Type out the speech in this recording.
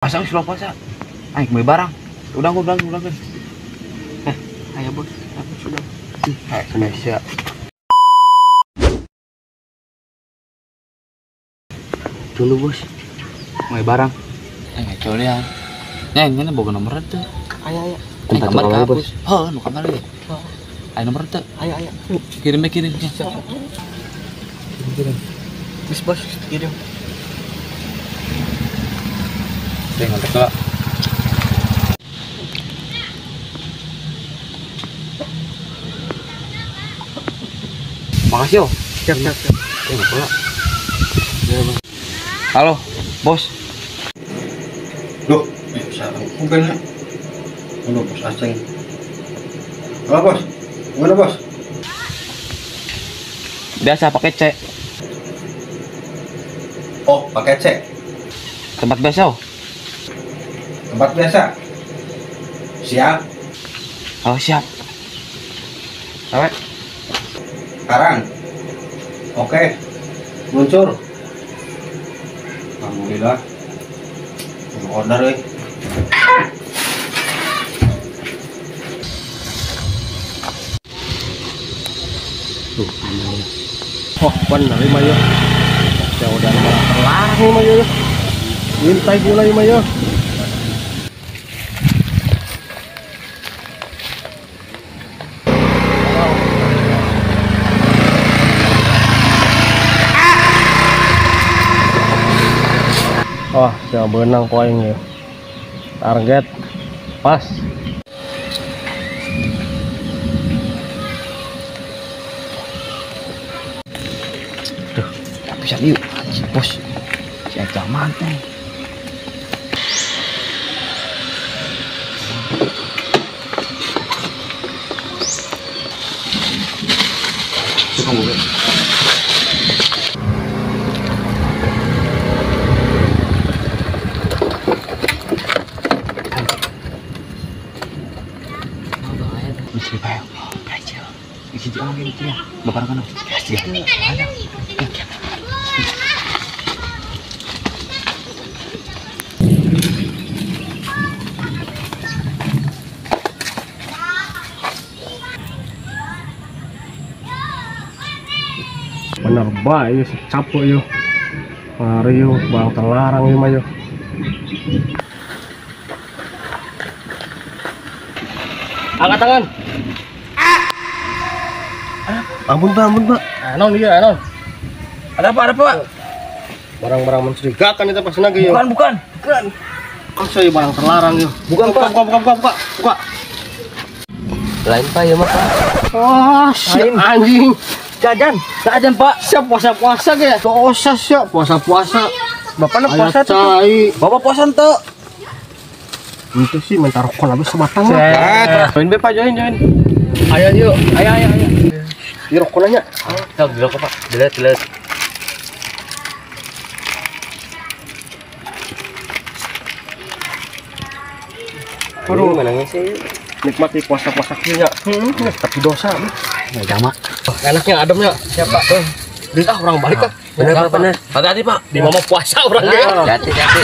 Pasang sudah puasa. Ayo kembali barang. Udah kan. Ayo bos, aku sudah. Indonesia. Dulu bos. Kembali barang. Colean. Ini bawa nomor itu. Ayo. Tempat nomor bos. Kamar ya. Ayo nomor itu. Ayo. Kirim. Kirim. Bis bos, kirim. Ngontek lah. Makasih yo. Siap. Halo, bos. Loh, bukan ya? Halo bos Aceng. Halo bos, gimana bos? Biasa pakai C. Oh, pakai C. Tempat biasa. Tempat biasa. Siap. Oh siap. Awet. Sekarang. Oke. Muncul. Alhamdulillah. Order weh. Oh, benar ini Mayo. Ya udah terlarang nih Mayo. Mintai pula ini Mayo. Wah, siapa benang koin ya. Target pas. Tuh, bisa yuk, bos. Saya zaman nih. Tukang buka. Bisa bayar. Kacau. Isi jangan gitu ya. Bapak kan. Ya. Bener baik capuk yo. Mari yo, bang terlarang yo Mayo. Angkat tangan. Ampun pak. Anon dia, anon. Ada apa? Barang-barang mencurigakan itu pas naga yo. Bukan. Kok saya barang terlarang yo. Buka. Lain pak ya mak. Oh, si anjing. Jajan pak. Siap puasa ge. Dosa siap puasa. Bapak nak Puasa puasa tuh. Bapak puasa tuh. Itu sih minta rokok habis sebatang. Join be pak, join. Ayo yuk. Ayo. Di rokok nanya. Di rokok pak. Dilihat. Aduh, menangnya sih. Nikmati puasa-puasa punya. Tapi dosa. Nggak jamak. Enaknya adem ya. Siapa? Orang balik kan. Bener. Hati-hati pak. Di mama puasa orangnya. Hati-hati.